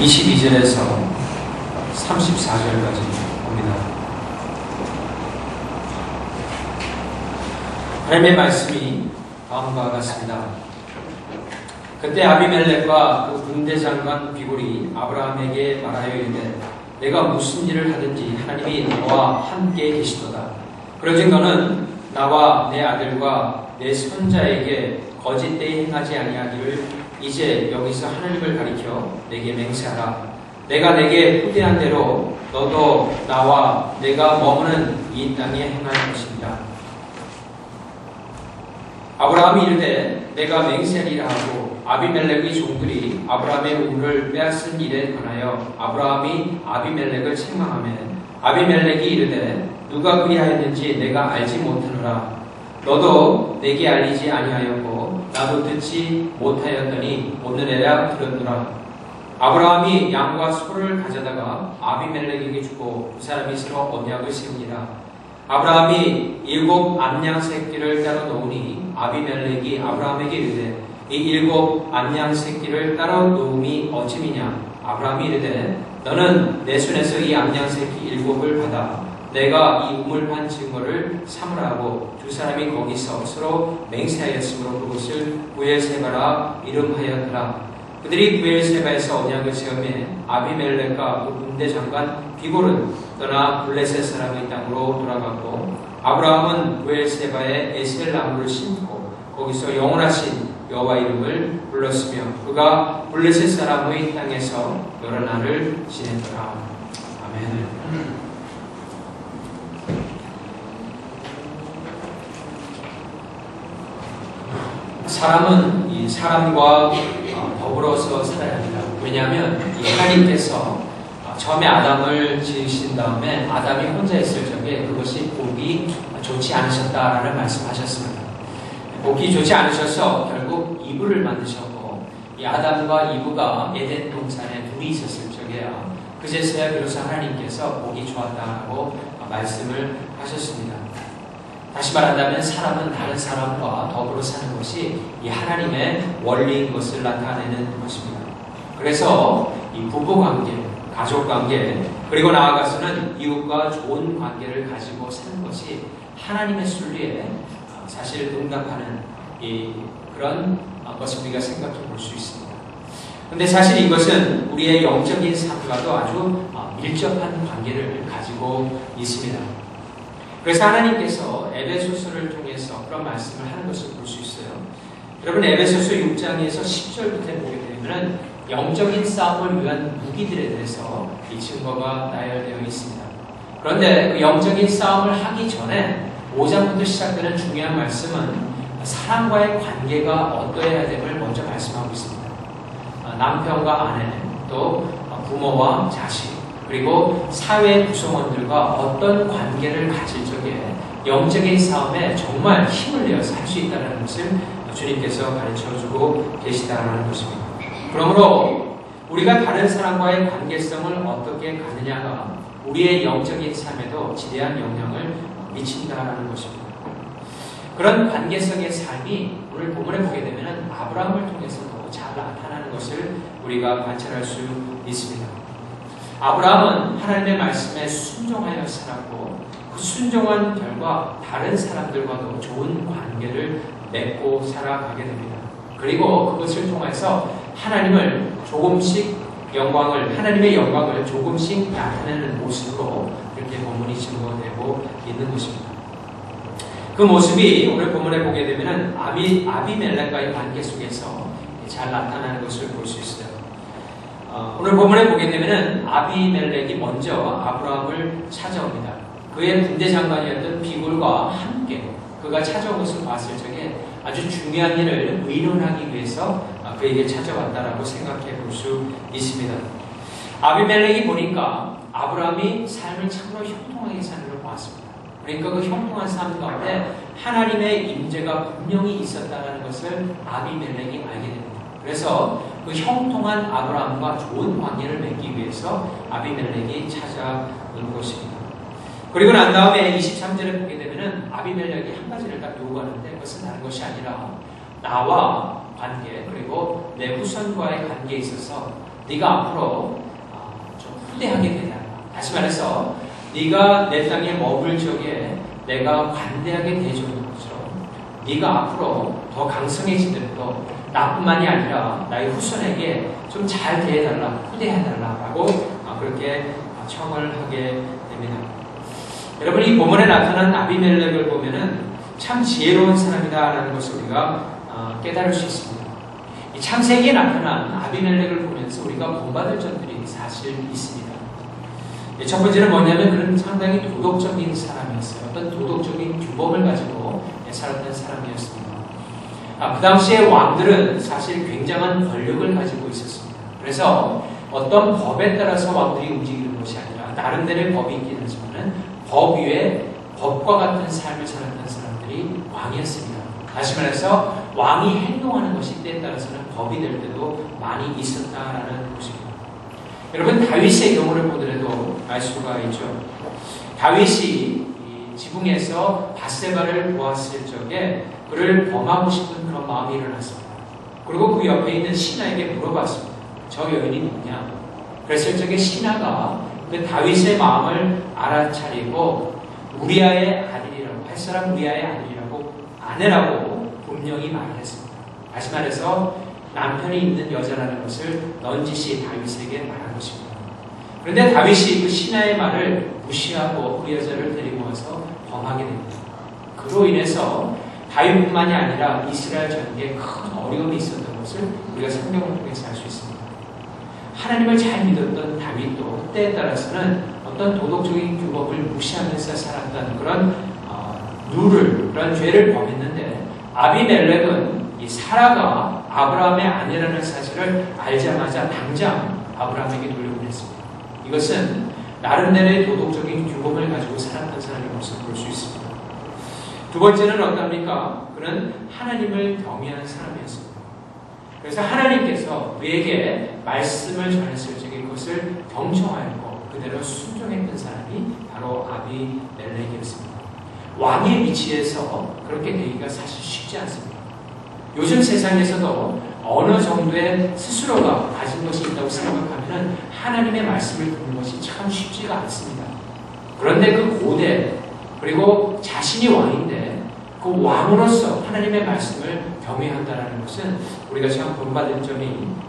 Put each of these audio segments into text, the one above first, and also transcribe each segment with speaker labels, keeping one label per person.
Speaker 1: 22절에서 34절까지 봅니다. 하나님의 말씀이 다음과 같습니다. 그때 아비멜렉과 그 군대장관 비골이 아브라함에게 말하여 이르되 내가 무슨 일을 하든지 하나님이 너와 함께 계시도다. 그러즉 너는 나와 내 아들과 내 손자에게 거짓되이 행하지 아니하기를 이제 여기서 하나님을 가리켜 내게 맹세하라. 내가 내게 후대한 대로 너도 나와 내가 머무는 이 땅에 행할 것입니다. 아브라함이 이르되 내가 맹세하리라 하고 아비멜렉의 종들이 아브라함의 우물을 빼앗은 일에 관하여 아브라함이 아비멜렉을 책망하며 아비멜렉이 이르되 누가 그리하였는지 내가 알지 못하노라. 너도 내게 알리지 아니하였고 나도 듣지 못하였더니 오늘에야 들었노라. 아브라함이 양과 소를 가져다가 아비멜렉에게 주고 그 사람이 서로 언약을 세우니라. 아브라함이 7 암양 새끼를 따로 놓으니 아비멜렉이 아브라함에게 이르되 이 7 암양 새끼를 따로 놓음이 어찌미냐. 아브라함이 이르되 너는 내 손에서 이 암양 새끼 7을 받아 내가 이 우물판 증거를 삼으라 하고 두 사람이 거기서 서로 맹세하였으므로 그곳을 부엘세바라 이름하였더라. 그들이 부엘세바에서 언약을 세우며 아비멜렉과 그 군대 장관 비골은 떠나 블레셋 사람의 땅으로 돌아갔고 아브라함은 부엘세바에 에셀 나무를 심고 거기서 영원하신 여호와 이름을 불렀으며 그가 블레셋 사람의 땅에서 여러 날을 지냈더라. 아멘. 사람은 이 사람과 더불어서 살아야 합니다. 왜냐하면 하나님께서 처음에 아담을 지으신 다음에 아담이 혼자 있을 적에 그것이 보기 좋지 않으셨다라는 말씀하셨습니다. 보기 좋지 않으셔서 결국 이브를 만드셨고 이 아담과 이브가 에덴 동산에 둘이 있었을 적에야 그제서야 비로소 하나님께서 보기 좋았다고 말씀을 하셨습니다. 다시 말한다면 사람은 다른 사람과 더불어 사는 것이 이 하나님의 원리인 것을 나타내는 것입니다. 그래서 이 부부관계, 가족관계, 그리고 나아가서는 이웃과 좋은 관계를 가지고 사는 것이 하나님의 순리에 사실 응답하는 그런 것을 우리가 생각해 볼 수 있습니다. 그런데 사실 이것은 우리의 영적인 삶과도 아주 밀접한 관계를 가지고 있습니다. 그래서 하나님께서 에베소서를 통해서 그런 말씀을 하는 것을 볼 수 있어요. 여러분 에베소서 6장에서 10절부터 보게 되면 영적인 싸움을 위한 무기들에 대해서 이 증거가 나열되어 있습니다. 그런데 그 영적인 싸움을 하기 전에 5장부터 시작되는 중요한 말씀은 사람과의 관계가 어떠해야 됨을 먼저 말씀하고 있습니다. 남편과 아내, 또 부모와 자식, 그리고 사회 구성원들과 어떤 관계를 가질 적에 영적인 싸움에 정말 힘을 내어서 할 수 있다는 것을 주님께서 가르쳐주고 계시다는 것입니다. 그러므로 우리가 다른 사람과의 관계성을 어떻게 가느냐가 우리의 영적인 삶에도 지대한 영향을 미친다는 것입니다. 그런 관계성의 삶이 오늘 본문에 보게 되면 아브라함을 통해서도 잘 나타나는 것을 우리가 관찰할 수 있습니다. 아브라함은 하나님의 말씀에 순종하여 살았고 그 순종한 결과 다른 사람들과도 좋은 관계를 맺고 살아가게 됩니다. 그리고 그것을 통해서 하나님의 영광을 조금씩 나타내는 모습으로 이렇게 본문이 증거되고 있는 것입니다. 그 모습이 오늘 본문에 보게 되면 아비멜렉과의 관계 속에서 잘 나타나는 것을 볼 수 있어요. 오늘 본문에 보게 되면 아비멜렉이 먼저 아브라함을 찾아옵니다. 그의 군대 장관이었던 비골과 함께 그가 찾아온 것을 봤을 적에 아주 중요한 일을 의논하기 위해서 그에게 찾아왔다라고 생각해 볼 수 있습니다. 아비멜렉이 보니까 아브라함이 삶을 참으로 형통하게 사는 걸 보았습니다. 그러니까 그 형통한 삶 가운데 하나님의 임재가 분명히 있었다는 것을 아비멜렉이 알게 됩니다. 그래서 그 형통한 아브라함과 좋은 관계를 맺기 위해서 아비멜렉이 찾아온 것입니다. 그리고 난 다음에 23절에 보게 되면 아비멜렉이 한 가지를 딱 요구하는데 그것은 다른 것이 아니라 나와 관계 그리고 내 후손과의 관계에 있어서 네가 앞으로 좀 후대하게 되달라. 다시 말해서 네가 내 땅에 머물 적에 내가 관대하게 대해주는 것처럼 네가 앞으로 더 강성해지더라도 나뿐만이 아니라 나의 후손에게 좀 잘 대해달라, 후대해달라라고 그렇게 청을 하게 됩니다. 여러분, 이 본문에 나타난 아비멜렉을 보면은 참 지혜로운 사람이다라는 것을 우리가 깨달을 수 있습니다. 이 창세기에 나타난 아비멜렉을 보면서 우리가 본받을 점들이 사실 있습니다. 첫 번째는 뭐냐면 그는 상당히 도덕적인 사람이었어요. 어떤 도덕적인 규범을 가지고 살았던 사람이었습니다. 그 당시에 왕들은 사실 굉장한 권력을 가지고 있었습니다. 그래서 어떤 법에 따라서 왕들이 움직이는 것이 아니라 나름대로의 법이 있긴 하지만 법 위에 법과 같은 삶을 살았던 사람들이 왕이었습니다. 다시 말해서 왕이 행동하는 것이 때에 따라서는 법이 될 때도 많이 있었다라는 것입니다. 여러분, 다윗의 경우를 보더라도 알 수가 있죠. 다윗이 지붕에서 밧세바를 보았을 적에 그를 범하고 싶은 그런 마음이 일어났습니다. 그리고 그 옆에 있는 신하에게 물어봤습니다. 저 여인이 누구냐? 그랬을 적에 신하가 그 다윗의 마음을 알아차리고 우리아의 아들이라고, 할 사람 우리아의 아들이라고, 아내라고 분명히 말을 했습니다. 다시 말해서 남편이 있는 여자라는 것을 넌지시 다윗에게 말한 것입니다. 그런데 다윗이 그 신하의 말을 무시하고 그 여자를 데리고 와서 범하게 됩니다. 그로 인해서 다윗뿐만이 아니라 이스라엘 전역에 큰 어려움이 있었던 것을 우리가 성경을 통해서 알 수 있습니다. 하나님을 잘 믿었던 다윗도 때에 따라서는 어떤 도덕적인 규범을 무시하면서 살았던 그런 룰을, 그런 죄를 범했는데 아비멜렉은 이 사라가 아브라함의 아내라는 사실을 알자마자 당장 아브라함에게 돌려보냈습니다. 이것은 나름대로의 도덕적인 규범을 가지고 살았던 사람의 모습을 볼 수 있습니다. 두 번째는 어떻습니까? 그는 하나님을 경외하는 사람이었습니다. 그래서 하나님께서 그에게 말씀을 전했을 적에 그것을 경청하였고 그대로 순종했던 사람이 바로 아비멜렉이었습니다. 왕의 위치에서 그렇게 되기가 사실 쉽지 않습니다. 요즘 세상에서도 어느 정도의 스스로가 가진 것이 있다고 생각하면 하나님의 말씀을 듣는 것이 참 쉽지가 않습니다. 그런데 그 고대, 그리고 자신이 왕인데 그 왕으로서 하나님의 말씀을 경외한다는 것은 우리가 참 본받을 점이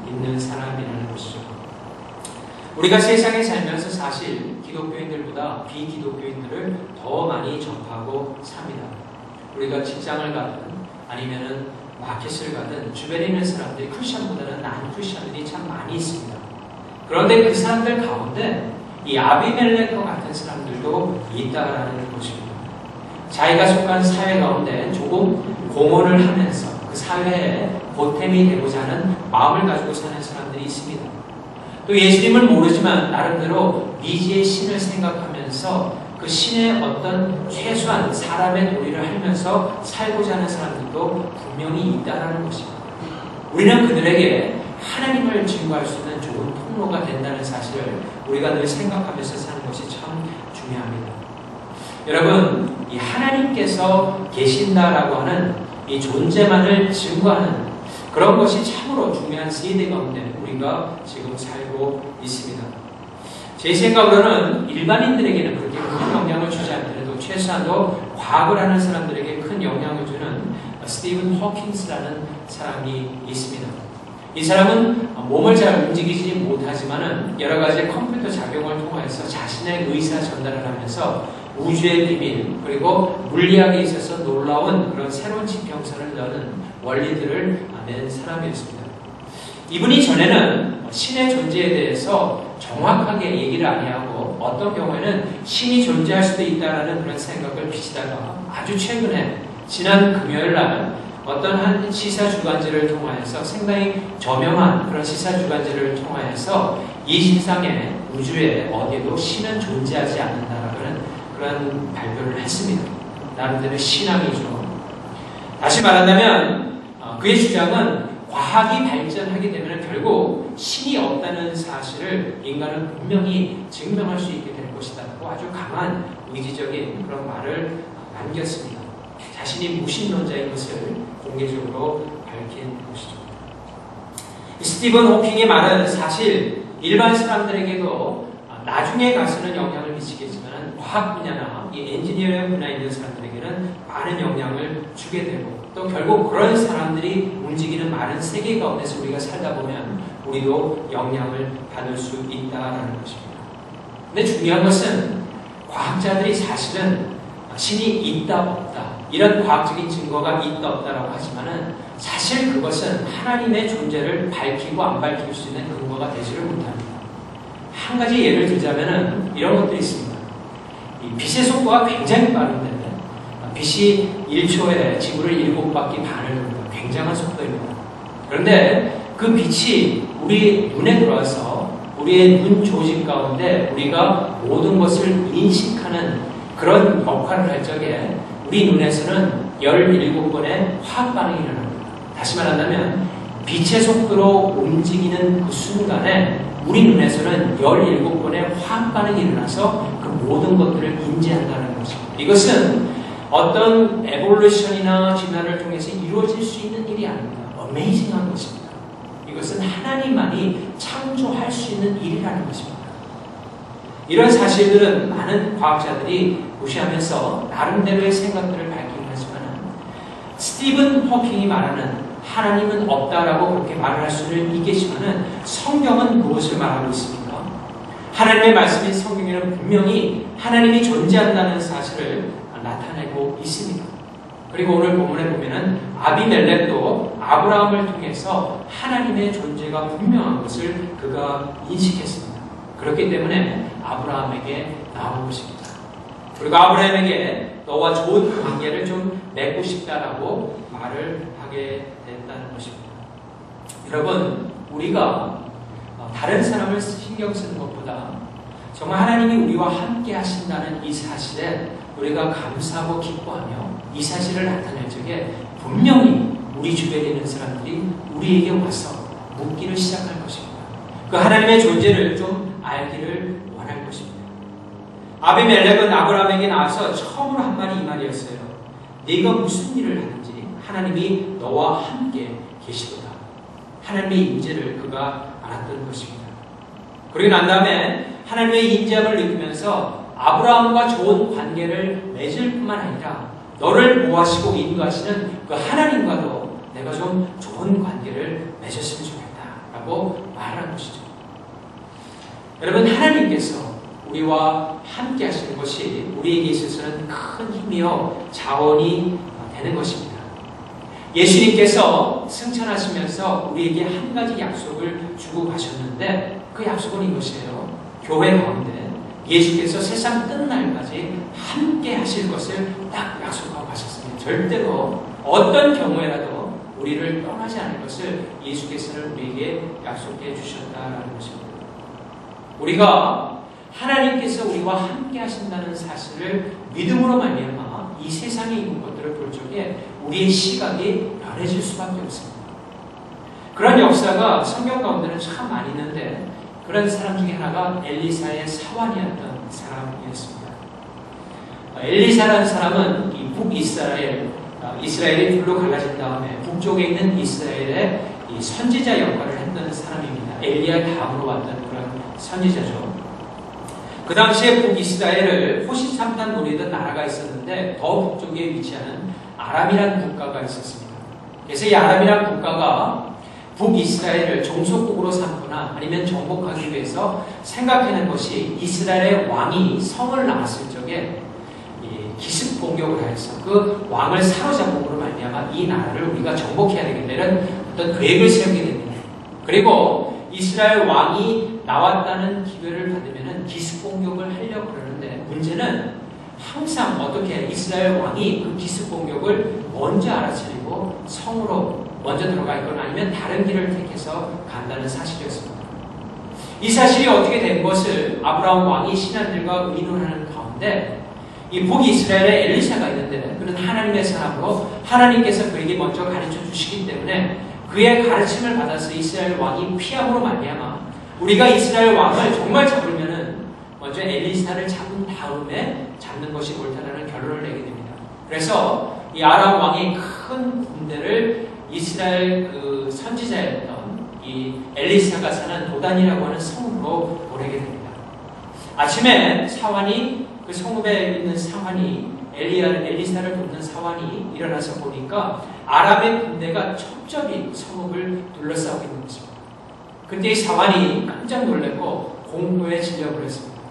Speaker 1: 있는 사람이라는 것이죠. 우리가 세상에 살면서 사실 기독교인들보다 비기독교인들을 더 많이 접하고 삽니다. 우리가 직장을 가든 아니면은 마켓을 가든 주변에 있는 사람들이 크리스천보다는 난 크리스천들이 참 많이 있습니다. 그런데 그 사람들 가운데 이 아비멜렉과 같은 사람들도 있다라는 것입니다. 자기가 속한 사회 가운데 조금 공헌을 하면서 그 사회에 보탬이 되고자 하는 마음을 가지고 사는 사람들이 있습니다. 또 예수님을 모르지만 나름대로 미지의 신을 생각하면서 그 신의 어떤 최소한 사람의 도리를 하면서 살고자 하는 사람들도 분명히 있다는 것입니다. 우리는 그들에게 하나님을 증거할 수 있는 좋은 통로가 된다는 사실을 우리가 늘 생각하면서 사는 것이 참 중요합니다. 여러분, 이 하나님께서 계신다라고 하는 이 존재만을 증거하는 그런 것이 참으로 중요한 세대 가운데 우리가 지금 살고 있습니다. 제 생각으로는 일반인들에게는 그렇게 큰 영향을 주지 않더라도 최소한도 과학을 하는 사람들에게 큰 영향을 주는 스티븐 호킹스라는 사람이 있습니다. 이 사람은 몸을 잘 움직이지 못하지만은 여러 가지 컴퓨터 작용을 통해서 자신의 의사 전달을 하면서 우주의 비밀 그리고 물리학에 있어서 놀라운 그런 새로운 지평선을 여는 원리들을 낸 사람이었습니다. 이분이 전에는 신의 존재에 대해서 정확하게 얘기를 안 하고 어떤 경우에는 신이 존재할 수도 있다는 그런 생각을 비치다가 아주 최근에 지난 금요일 날 어떤 한 시사 주간지를 통하여서 상당히 저명한 그런 시사 주간지를 통하여서 이 세상에 우주에 어디에도 신은 존재하지 않는다라는 그런 발표를 했습니다. 나름대로 신앙이죠. 다시 말한다면 그의 주장은 과학이 발전하게 되면 결국 신이 없다는 사실을 인간은 분명히 증명할 수 있게 될 것이다라고 아주 강한 의지적인 그런 말을 남겼습니다. 자신이 무신론자인 것을 공개적으로 밝힌 것이죠. 스티븐 호킹의 말은 사실 일반 사람들에게도 나중에 가서는 영향을 미치겠지만 과학 분야나 이 엔지니어링 분야에 있는 사람들에게는 많은 영향을 주게 되고 또 결국 그런 사람들이 움직이는 많은 세계 가운데서 우리가 살다 보면 우리도 영향을 받을 수 있다라는 것입니다. 근데 중요한 것은 과학자들이 사실은 신이 있다 없다 이런 과학적인 증거가 있다 없다라고 하지만은 사실 그것은 하나님의 존재를 밝히고 안 밝힐 수 있는 근거가 되지를 못합니다. 한 가지 예를 들자면은 이런 것들이 있습니다. 이 빛의 속도가 굉장히 빠른데 빛이 1초에 지구를 7바퀴 반을 돕니다. 굉장한 속도입니다. 그런데 그 빛이 우리 눈에 들어와서 우리의 눈 조직 가운데 우리가 모든 것을 인식하는 그런 역할을 할 적에 우리 눈에서는 17번의 화학 반응이 일어납니다. 다시 말한다면 빛의 속도로 움직이는 그 순간에 우리 눈에서는 17번의 화학 반응이 일어나서 그 모든 것들을 인지한다는 것입니다. 이것은 어떤 에볼루션이나 진화를 통해서 이루어질 수 있는 일이 아닙니다. 어메이징한 것입니다. 이것은 하나님만이 창조할 수 있는 일이라는 것입니다. 이런 사실들은 많은 과학자들이 무시하면서 나름대로의 생각들을 밝히긴 하지만 스티븐 호킹이 말하는 하나님은 없다라고 그렇게 말을 할 수는 있겠지만 성경은 무엇을 말하고 있습니까? 하나님의 말씀인 성경에는 분명히 하나님이 존재한다는 사실을 나타내고 있습니다. 그리고 오늘 본문에 보면은 아비멜렉도 아브라함을 통해서 하나님의 존재가 분명한 것을 그가 인식했습니다. 그렇기 때문에 아브라함에게 나온 것입니다. 그리고 아브라함에게 너와 좋은 관계를 좀 맺고 싶다라고 말을 하게 됐다는 것입니다. 여러분, 우리가 다른 사람을 신경 쓰는 것보다 정말 하나님이 우리와 함께 하신다는 이 사실에 우리가 감사하고 기뻐하며 이 사실을 나타낼 적에 분명히 우리 주변에 있는 사람들이 우리에게 와서 묻기를 시작할 것입니다. 그 하나님의 존재를 좀 알기를 원할 것입니다. 아비멜렉은 아브라함에게 나와서 처음으로 한 말이 이 말이었어요. 네가 무슨 일을 하든지 하나님이 너와 함께 계시도다. 하나님의 인재를 그가 알았던 것입니다. 그리고 난 다음에 하나님의 인자함을 느끼면서 아브라함과 좋은 관계를 맺을 뿐만 아니라 너를 보호하시고 인도하시는 그 하나님과도 내가 좀 좋은 관계를 맺었으면 좋겠다라고 말한 것이죠. 여러분, 하나님께서 우리와 함께 하시는 것이 우리에게 있어서는 큰 힘이요 자원이 되는 것입니다. 예수님께서 승천하시면서 우리에게 한 가지 약속을 주고 가셨는데 그 약속은 이것이에요. 교회 가운데 예수께서 세상 끝날까지 함께 하실 것을 딱 약속하고 가셨습니다. 절대로 어떤 경우에라도 우리를 떠나지 않을 것을 예수께서는 우리에게 약속해 주셨다라는 것입니다. 우리가 하나님께서 우리와 함께 하신다는 사실을 믿음으로 말미암아 이 세상에 있는 것들을 볼 적에 우리의 시각이 변해질 수밖에 없습니다. 그런 역사가 성경 가운데는 참 많이 있는데 그런 사람 중에 하나가 엘리사의 사환이었던 사람이었습니다. 엘리사라는 사람은 이 북이스라엘, 이스라엘이 둘로 갈라진 다음에 북쪽에 있는 이스라엘의 이 선지자 역할을 했던 사람입니다. 엘리야 다음으로 왔던 그런 선지자죠. 그 당시에 북이스라엘을 호시탐탐 노리던 나라가 있었는데 더 북쪽에 위치하는 아람이라는 국가가 있었습니다. 그래서 이 아람이라는 국가가 북이스라엘을 종속국으로 삼거나 아니면 정복하기 위해서 생각하는 것이 이스라엘의 왕이 성을 나왔을 적에 기습 공격을 해서 그 왕을 사로잡음으로 말미암아 이 나라를 우리가 정복해야 되겠다는 어떤 계획을 세우게 됩니다. 그리고 이스라엘 왕이 나왔다는 기회를 받으면 기습 공격을 하려고 그러는데 문제는 항상 어떻게 이스라엘 왕이 그 기습 공격을 먼저 알아차리고 성으로 먼저 들어가 있거나 아니면 다른 길을 택해서 간다는 사실이었습니다. 이 사실이 어떻게 된 것을 아브라함 왕이 신하들과 의논하는 가운데 이 북이스라엘에 엘리사가 있는데 그는 하나님의 사람으로 하나님께서 그에게 먼저 가르쳐 주시기 때문에 그의 가르침을 받아서 이스라엘 왕이 피함으로 말미암아 우리가 이스라엘 왕을 정말 잡으려면은 먼저 엘리사를 잡은 다음에 잡는 것이 옳다라는 결론을 내게 됩니다. 그래서 이 아람 왕이 큰 군대를 이스라엘 그 선지자였던 이 엘리사가 사는 도단이라고 하는 성읍으로 보내게 됩니다. 아침에 사환이 그 성읍에 있는 사환이 엘리사를 돕는 사환이 일어나서 보니까 아람의 군대가 첩첩이 성읍을 둘러싸고 있는 것입니다. 그때 이 사환이 깜짝 놀랐고 공포에 질려버렸습니다.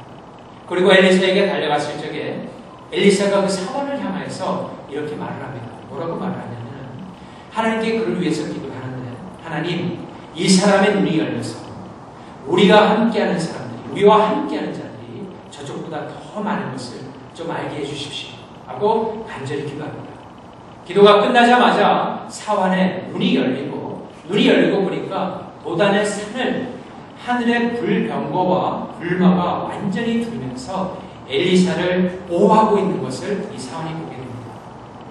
Speaker 1: 그리고 엘리사에게 달려갔을 적에 엘리사가 그 사환을 향하여서 이렇게 말을 합니다. 뭐라고 말을 하냐면 하나님께 그를 위해서 기도하는데 하나님, 이 사람의 눈이 열려서 우리가 함께하는 사람들이, 우리와 함께하는 자들이 저쪽보다 더 많은 것을 좀 알게 해주십시오 하고 간절히 기도합니다. 기도가 끝나자마자 사환의 눈이 열리고 보니까 도단의 산을 하늘의 불병거와 불마가 완전히 들면서 엘리사를 보호하고 있는 것을 이 사환이 보게 됩니다.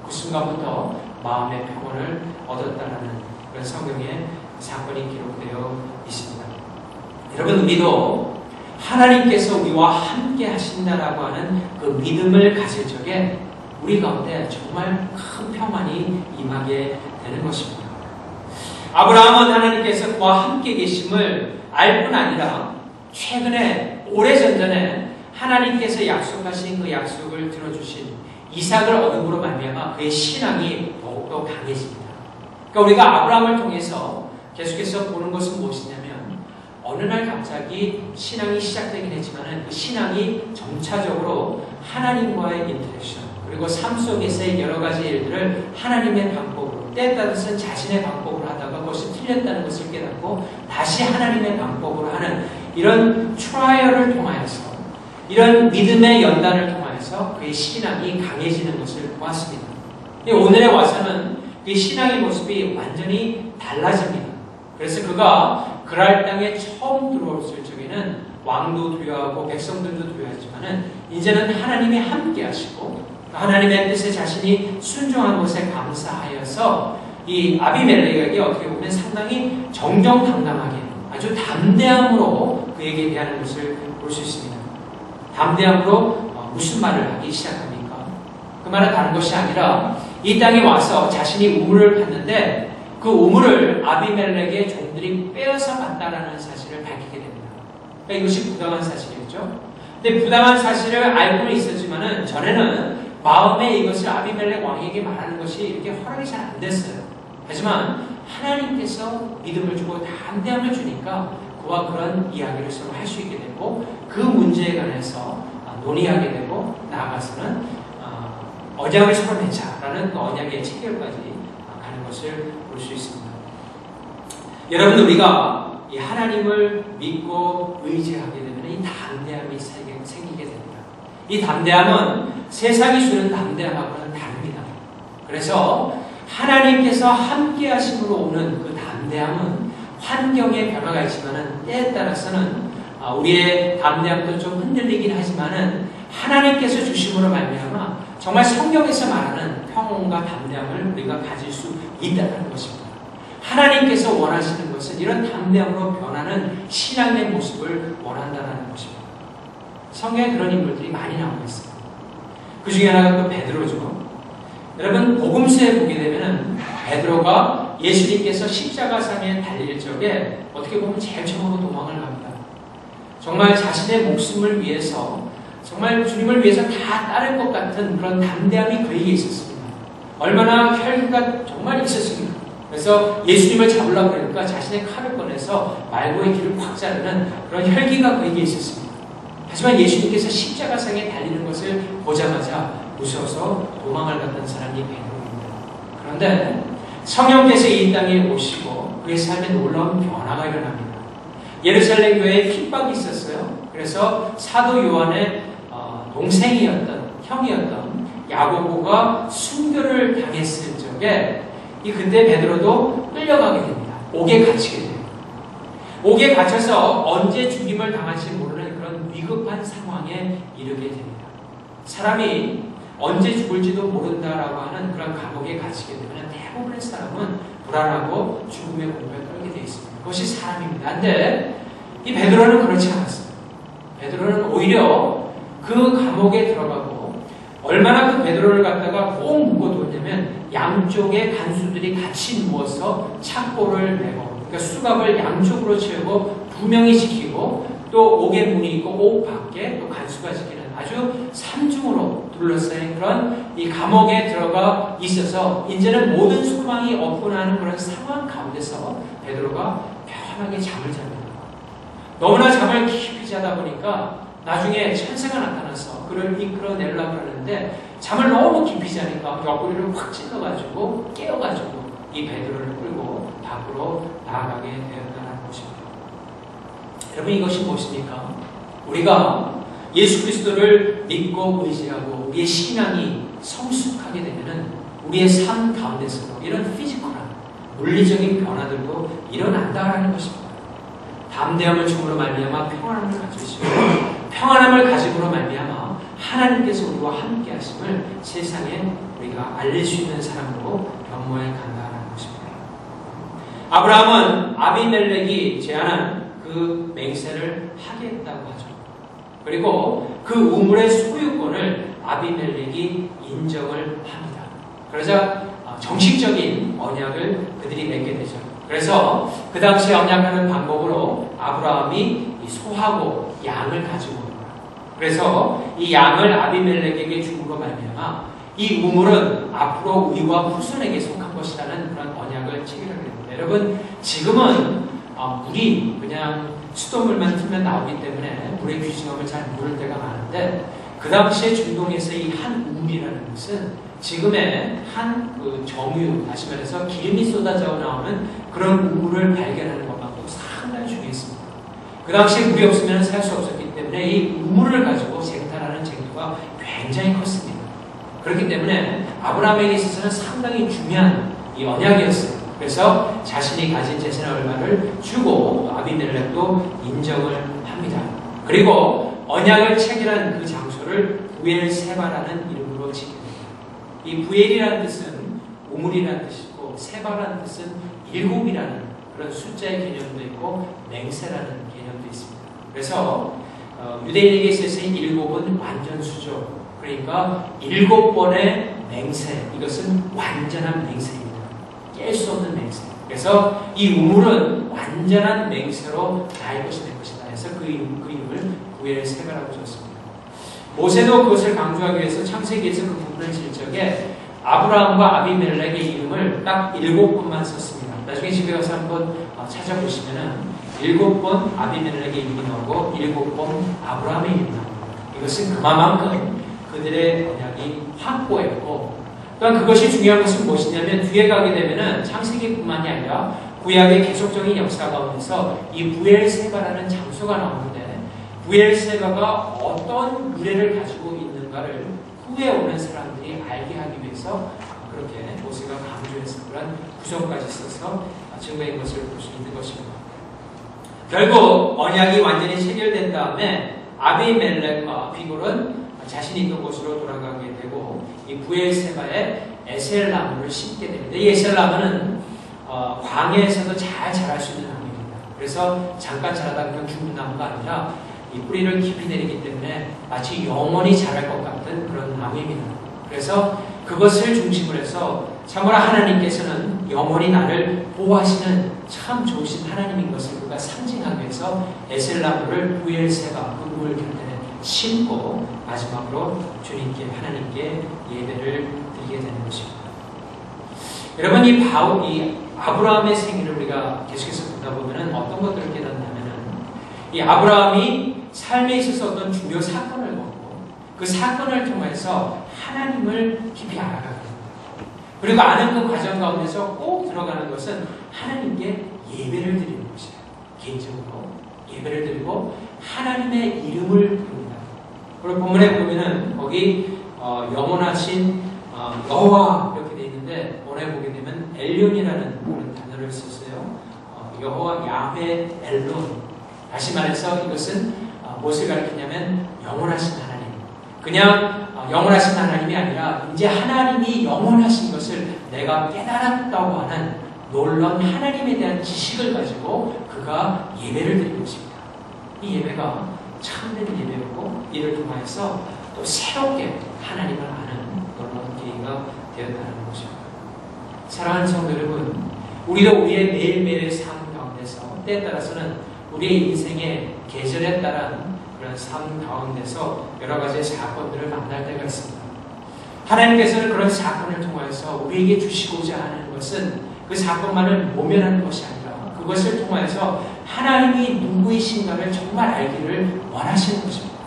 Speaker 1: 그 순간부터 마음의 평온을 얻었다라는 그런 성경의 사건이 기록되어 있습니다. 여러분, 우리도 하나님께서 우리와 함께 하신다라고 하는 그 믿음을 가질 적에 우리 가운데 정말 큰 평안이 임하게 되는 것입니다. 아브라함은 하나님께서 그와 함께 계심을 알 뿐 아니라 최근에 오래전전에 하나님께서 약속하신 그 약속을 들어주신 이삭을 얻음으로 말미암아 그의 신앙이 더욱더 강해집니다. 그러니까 우리가 아브라함을 통해서 계속해서 보는 것은 무엇이냐면 어느 날 갑자기 신앙이 시작되긴 했지만 그 신앙이 점차적으로 하나님과의 인터랙션 그리고 삶 속에서의 여러 가지 일들을 하나님의 방법으로 때에 따라서는 자신의 방법으로 하다가 그것이 틀렸다는 것을 깨닫고 다시 하나님의 방법으로 하는 이런 트라이얼을 통하여서 이런 믿음의 연단을 통하여서 그의 신앙이 강해지는 것을 보았습니다. 오늘에 와서는 그의 신앙의 모습이 완전히 달라집니다. 그래서 그가 그랄 땅에 처음 들어왔을 적에는 왕도 두려워하고 백성들도 두려워하지만 이제는 하나님이 함께 하시고 하나님의 뜻에 자신이 순종한 것에 감사하여서 이 아비멜렉에게 어떻게 보면 상당히 정정당당하게 아주 담대함으로 그에게 대하는 것을 볼 수 있습니다. 담대함으로 무슨 말을 하기 시작합니까? 그 말은 다른 것이 아니라 이 땅에 와서 자신이 우물을 팠는데 그 우물을 아비멜렉의 종들이 빼앗아 갔다라는 사실을 밝히게 됩니다. 그러니까 이것이 부당한 사실이었죠. 근데 부당한 사실을 알고는 있었지만은 전에는 마음에 이것을 아비멜렉 왕에게 말하는 것이 이렇게 허락이 잘 안 됐어요. 하지만 하나님께서 믿음을 주고 담대함을 주니까 그와 그런 이야기를 서로 할 수 있게 되고 그 문제에 관해서 논의하게 되고 나아가서는 언약을 서로 맺자라는 그 언약의 체결까지 가는 것을 볼 수 있습니다. 여러분, 우리가 이 하나님을 믿고 의지하게 되면 이 담대함이 생기게 됩니다. 이 담대함은 세상이 주는 담대함하고는 다릅니다. 그래서 하나님께서 함께 하심으로 오는 그 담대함은 환경의 변화가 있지만은 때에 따라서는 우리의 담대함도 좀 흔들리긴 하지만은 하나님께서 주심으로 말미암아 정말 성경에서 말하는 평온과 담대함을 우리가 가질 수 있다는 것입니다. 하나님께서 원하시는 것은 이런 담대함으로 변하는 신앙의 모습을 원한다는 것입니다. 성경에 그런 인물들이 많이 나오고 있습니다. 그 중에 하나가 또 베드로죠. 여러분, 복음서에 보게 되면은 베드로가 예수님께서 십자가상에 달릴 적에 어떻게 보면 제일 처음으로 도망을 갑니다. 정말 자신의 목숨을 위해서 정말 주님을 위해서 다 따를 것 같은 그런 담대함이 그에게 있었습니다. 얼마나 혈기가 정말 있었습니다. 그래서 예수님을 잡으려고 그러니까 자신의 칼을 꺼내서 말고의 길을 꽉 자르는 그런 혈기가 그에게 있었습니다. 하지만 예수님께서 십자가상에 달리는 것을 보자마자 무서워서 도망을 갔던 사람이 베드로입니다. 그런데 성령께서 이 땅에 오시고 그의 삶에 놀라운 변화가 일어납니다. 예루살렘 교회에 핍박이 있었어요. 그래서 사도 요한의 동생이었던 형이었던 야고보가 순교를 당했을 적에 그때 베드로도 끌려가게 됩니다. 옥에 갇히게 돼요. 옥에 갇혀서 언제 죽임을 당할지 모르는 그런 위급한 상황에 이르게 됩니다. 사람이 언제 죽을지도 모른다라고 하는 그런 감옥에 갇히게 되면 대부분의 사람은 불안하고 죽음의 공포에 떨게 되어 있습니다. 그것이 사람입니다. 그런데 이 베드로는 그렇지 않았어요. 베드로는 오히려 그 감옥에 들어가고 얼마나 그 베드로를 갖다가 꼭 묶어두었냐면 양쪽에 간수들이 같이 누워서 착고를 메고 그러니까 수갑을 양쪽으로 채우고 2명이 지키고 또 옥에 문이 있고 옥 밖에 또 간수가 지키는 아주 삼중으로 둘러싸인 그런 이 감옥에 들어가 있어서 이제는 모든 소망이 없구나 하는 그런 상황 가운데서 베드로가 편하게 잠을 잡니다. 너무나 잠을 깊이 자다 보니까 나중에 천사가 나타나서 그를 이끌어내려고 하는데 잠을 너무 깊이 자니까 옆구리를 확 찔러가지고 깨어가지고 이 베드로를 끌고 밖으로 나아가게 되었다는 것입니다. 여러분, 이것이 무엇입니까? 우리가 예수 그리스도를 믿고 의지하고 우리의 신앙이 성숙하게 되면은 우리의 삶 가운데서도 이런 피지컬한 물리적인 변화들도 일어난다라는 것입니다. 담대함을 주므로 말미암아 평안함을 가지시고 평안함을 가짐으로 말미암아 하나님께서 우리와 함께 하심을 세상에 우리가 알릴 수 있는 사람으로 변모해 간다라는 것입니다. 아브라함은 아비멜렉이 제안한 그 맹세를 하게 했다고 하죠. 그리고 그 우물의 소유권을 아비멜렉이 인정을 합니다. 그러자 정식적인 언약을 그들이 맺게 되죠. 그래서 그 당시에 언약하는 방법으로 아브라함이 소하고 양을 가지고 온 거예요. 그래서 이 양을 아비멜렉에게 줌으로 말미암아 이 우물은 앞으로 우리와 후손에게 속한 것이라는 그런 언약을 체결하게 됩니다. 여러분, 지금은 물이 그냥 수돗물만 틀면 나오기 때문에 물의 귀중함을 잘 모를 때가 많은데 그 당시에 중동에서 이 한 우물이라는 것은 지금의 한 그 정유, 다시 말해서 기름이 쏟아져 나오는 그런 우물을 발견하는 것만큼 상당히 중요했습니다. 그 당시에 물이 없으면 살 수 없었기 때문에 이 우물을 가지고 생산하는 쟁투가 굉장히 컸습니다. 그렇기 때문에 아브라함에게 있어서는 상당히 중요한 이 언약이었어요. 그래서 자신이 가진 재산의 얼마를 주고 아비멜렉도 인정을 합니다. 그리고 언약을 체결한 그 장소를 부엘세바라는 이름으로 짓게 됩니다. 이 부엘이라는 뜻은 우물이라는 뜻이고 세바라는 뜻은 일곱이라는 그런 숫자의 개념도 있고 맹세라는 개념도 있습니다. 그래서 유대인에게 있어서 일곱은 완전수죠. 그러니까 7번의 맹세, 이것은 완전한 맹세입니다. 깰 수 없는 맹세. 그래서 이 우물은 완전한 맹세로 나의 것이 될 것이다. 그래서 그 이름을 부엘세바라고 줬습니다. 모세도 그것을 강조하기 위해서 창세기에서 그 부분을 질 적에 아브라함과 아비멜렉의 이름을 딱 7번만 썼습니다. 나중에 집에 가서 한번 찾아보시면은 7번 아비멜렉의 이름이 나오고 7번 아브라함의 이름이 나옵니다. 이것은 그만큼 그들의 언약이 확고했고, 또한 그것이 중요한 것은 무엇이냐면 뒤에 가게 되면은 창세기뿐만이 아니라 구약의 계속적인 역사 가운데서 이 부엘세바라는 장소가 나오는데 부엘세바가 어떤 유래를 가지고 있는가를 후에 오는 사람들이 알게 하기 위해서 그렇게 모세가 강조해서 그런 구성까지 써서 증거인 것을 볼 수 있는 것입니다. 결국 언약이 완전히 체결된 다음에 아비멜렉과 비골은 자신이 있던 곳으로 돌아가게 되고 이 부엘세바에 에셀나무를 심게 됩니다. 이 에셀나무는 광야에서도 잘 자랄 수 있는 나무입니다. 그래서 잠깐 자라다 그냥 죽는 나무가 아니라 이 뿌리를 깊이 내리기 때문에 마치 영원히 자랄 것 같은 그런 나무입니다. 그래서 그것을 중심으로 해서 참으로 하나님께서는 영원히 나를 보호하시는 참 좋으신 하나님인 것을 그가 상징하기 위해서 에셀나무를 부엘세바 그 우물 곁에 심고 마지막으로 주님께 하나님께 예배를 드리게 되는 것입니다. 여러분, 이 아브라함의 생애를 우리가 계속해서 보다 보면은 어떤 것들을 깨닫냐면은 이 아브라함이 삶에 있어서 어떤 중요 사건을 겪고 그 사건을 통해서 하나님을 깊이 알아가게 됩니다. 그리고 아는 그 과정 가운데서 꼭 들어가는 것은 하나님께 예배를 드리는 것이에요. 개인적으로 예배를 드리고 하나님의 이름을 부릅니다. 그리고 본문에 보면은 거기 영원하신 여호와 이렇게 되어 있는데 오늘 보게 되면 엘론이라는 그런 단어를 썼어요. 여호와 야훼 엘론. 다시 말해서 이것은 무엇을 가리키냐면 영원하신 하나님. 그냥 영원하신 하나님이 아니라 이제 하나님이 영원하신 것을 내가 깨달았다고 하는 놀라운 하나님에 대한 지식을 가지고 그가 예배를 드리는 것입니다. 이 예배가 참된 예배였고 이를 통하여서 또 새롭게 하나님을 아는 놀라운 계기가 되었다는 것입니다. 사랑하는 성도 여러분, 우리도 우리의 매일매일의 삶 가운데 때에 따라서는 우리의 인생의 계절에 따른 그런 삶 가운데서 여러 가지 사건들을 만날 때가 있습니다. 하나님께서는 그런 사건을 통해서 우리에게 주시고자 하는 것은 그 사건만을 모면하는 것이 아니라 그것을 통해서 하나님이 누구이신가를 정말 알기를 원하시는 것입니다.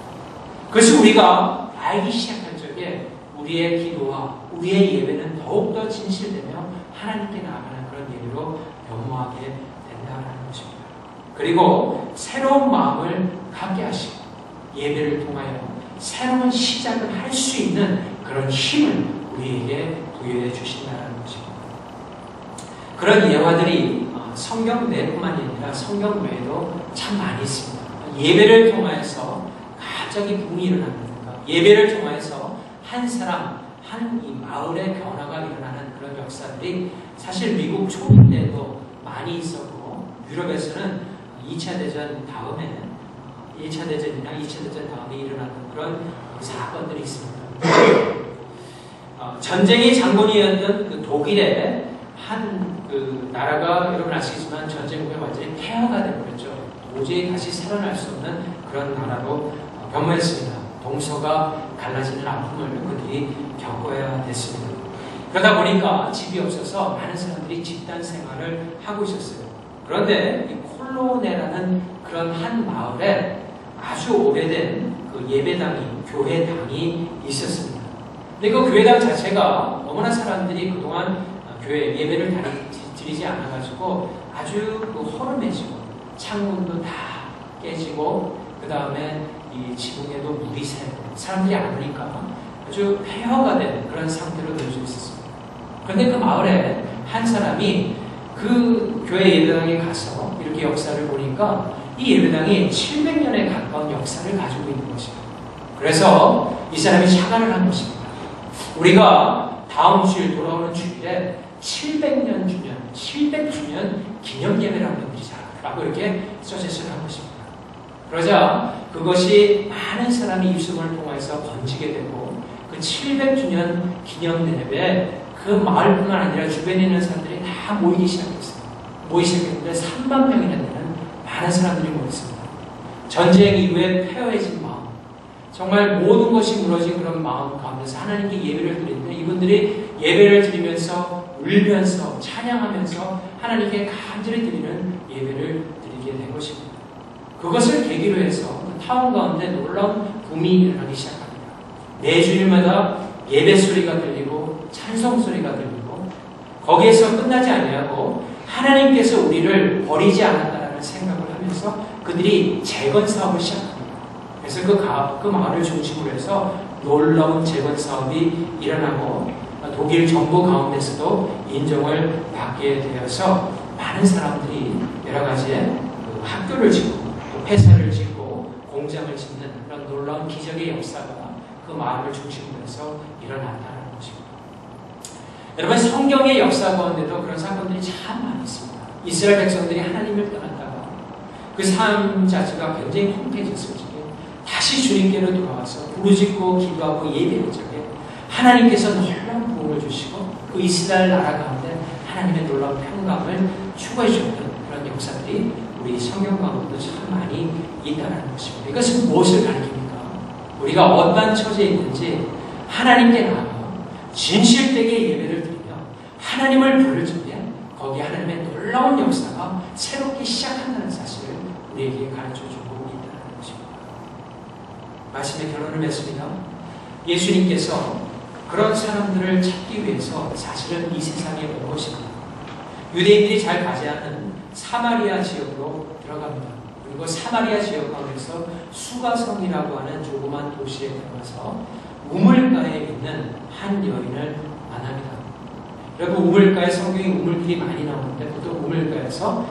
Speaker 1: 그래서 우리가 알기 시작할 적에 우리의 기도와 우리의 예배는 더욱더 진실되며 하나님께 나아가는 그런 예배로 변모하게 된다는 것입니다. 그리고 새로운 마음을 갖게 하시고 예배를 통하여 새로운 시작을 할 수 있는 그런 힘을 우리에게 부여해 주신다는 것입니다. 그런 예화들이 성경 내뿐만이 아니라 성경 외에도 참 많이 있습니다. 예배를 통하여서 갑자기 붐이 일어난다든가, 예배를 통하여서 한 사람, 한 이 마을의 변화가 일어나는 그런 역사들이 사실 미국 초기 때도 많이 있었고, 유럽에서는 2차 대전 다음에 1차 대전이나 2차 대전 다음에 일어나는 그런 사건들이 있습니다. 전쟁의 장본이었던 그 독일의 한 그 나라가 여러분 아시겠지만 전쟁 후에 완전히 폐허가 되어버렸죠. 도저히 다시 살아날 수 없는 그런 나라로 변모했습니다. 동서가 갈라지는 아픔을 그들이 겪어야 됐습니다. 그러다 보니까 집이 없어서 많은 사람들이 집단 생활을 하고 있었어요. 그런데 이 콜로네라는 그런 한 마을에 아주 오래된 그 예배당이, 교회당이 있었습니다. 근데 그 교회당 자체가 너무나 사람들이 그동안 교회 예배를 드리지 않아가지고 아주 그 허름해지고 창문도 다 깨지고 그 다음에 이 지붕에도 물이 새고 사람들이 안 오니까 아주 폐허가 된 그런 상태로 될 수 있었습니다. 그런데 그 마을에 한 사람이 그 교회 예배당에 가서 이렇게 역사를 보니까 이 예배당이 700년에 가까운 역사를 가지고 있는 것입니다. 그래서 이 사람이 착안을 한 것입니다. 우리가 다음 주일 돌아오는 주일에 700년 주년, 700주년 기념 예배를 한번 드리자라고 이렇게 서제스를 한 것입니다. 그러자 그것이 많은 사람이 입소문을 통해서 번지게 되고 그 700주년 기념 예배에 그 마을뿐만 아니라 주변에 있는 사람들이 다 모이기 시작했어요. 모이기 시작했는데 3만 명이나 되는 많은 사람들이 모였습니다. 전쟁 이후에 폐허해진 마음, 정말 모든 것이 무너진 그런 마음 가운데서 하나님께 예배를 드리는데 이분들이 예배를 드리면서 울면서 찬양하면서 하나님께 간절히 드리는 예배를 드리게 된 것입니다. 그것을 계기로 해서 그 타운 가운데 놀라운 붐이 일어나기 시작합니다. 매주일마다 예배 소리가 들리고 찬송 소리가 들리고 거기에서 끝나지 아니하고 하나님께서 우리를 버리지 않았다는 생각을 하면서 그들이 재건 사업을 시작합니다. 그래서 그 마을을 중심으로 해서 놀라운 재건 사업이 일어나고 독일 정부 가운데서도 인정을 받게 되어서 많은 사람들이 여러 가지의 그 학교를 짓고 또 회사를 짓고 공장을 짓는 그런 놀라운 기적의 역사가 그 마을을 중심으로 해서 일어났다는 것입니다. 여러분 성경의 역사 가운데도 그런 사건들이 참 많이 있습니다. 이스라엘 백성들이 하나님을 떠났다가 그 삶 자체가 굉장히 황폐해졌을 적에 다시 주님께로 돌아와서 부르짖고 기도하고 예배할 적에 하나님께서 놀라운 부흥을 주시고 그 이스라엘 나라 가운데 하나님의 놀라운 평강을 추구해 주셨던 그런 역사들이 우리 성경 가운데도 참 많이 있다는 것입니다. 이것은 무엇을 가리킵니까? 우리가 어떠한 처지에 있는지 하나님께 나아가 진실되게 예배를 드리며 하나님을 부를 적에 거기에 하나님의 놀라운 역사가 새롭게 시작한다는 사실을 우리에게 가르쳐주고 있다는 것입니다. 말씀의 결론을 맺습니다. 예수님께서 그런 사람들을 찾기 위해서 사실은 이 세상에 온 것입니다. 유대인들이 잘 가지 않는 사마리아 지역으로 들어갑니다. 그리고 사마리아 지역 가운데서 수가성이라고 하는 조그만 도시에 들어가서 우물가에 있는 한 여인을 만납니다. 여러분 우물가에 성경에 우물들이 많이 나오는데 보통 우물가에서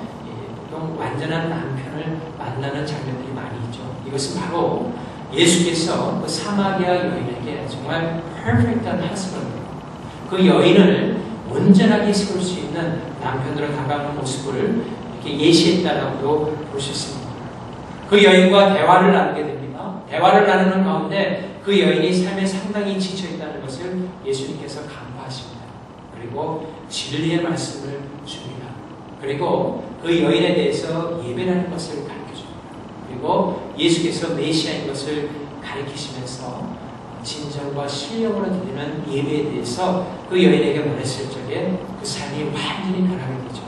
Speaker 1: 보통 완전한 남편을 만나는 장면들이 많이 있죠. 이것은 바로 예수께서 그 사마리아 여인에게 정말 퍼펙트한 하스번드, 그 여인을 온전하게 세울 수 있는 남편으로 다가가는 모습을 이렇게 예시했다라고도 볼 수 있습니다. 그 여인과 대화를 나누게 됩니다. 대화를 나누는 가운데 그 여인이 삶에 상당히 지쳐있다는 것을 예수님께서 간파하십니다. 그리고 진리의 말씀을 줍니다. 그리고 그 여인에 대해서 예배라는 것을 가르쳐줍니다. 그리고 예수께서 메시아인 것을 가르치시면서 진정과 신령으로 드리는 예배에 대해서 그 여인에게 말했을 적에 그 삶이 완전히 변하게 되죠.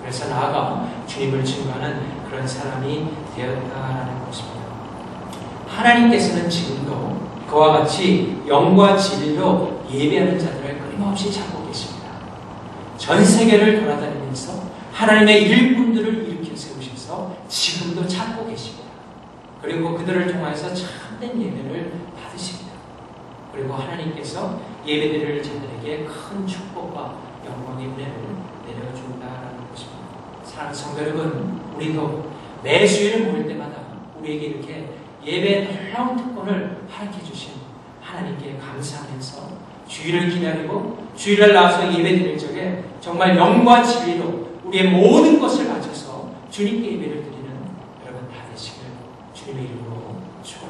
Speaker 1: 그래서 나아가 주님을 증거하는 그런 사람이 되었다라는 것입니다. 하나님께서는 지금도 그와 같이 영과 진리로 예배하는 자들을 끊임없이 찾고 계십니다. 전 세계를 돌아다니면서 하나님의 일꾼들을 일으켜 세우셔서 지금도 찾고 계십니다. 그리고 그들을 통해서 참된 예배를 받으십니다. 그리고 하나님께서 예배드릴 자들에게 큰 축복과 영광의 은혜를 내려준다라는 것입니다. 사랑하는 성도 여러분, 우리도 매 주일을 모일 때마다 우리에게 이렇게 예배의 놀라운 특권을 허락해 주신 하나님께 감사하면서 주일을 기다리고 주일을 나와서 예배드릴 적에 정말 영과 진리로 우리의 모든 것을 바쳐서 주님께 예배를 드리는 여러분 다 되시길 주님의 이름으로 축원합니다.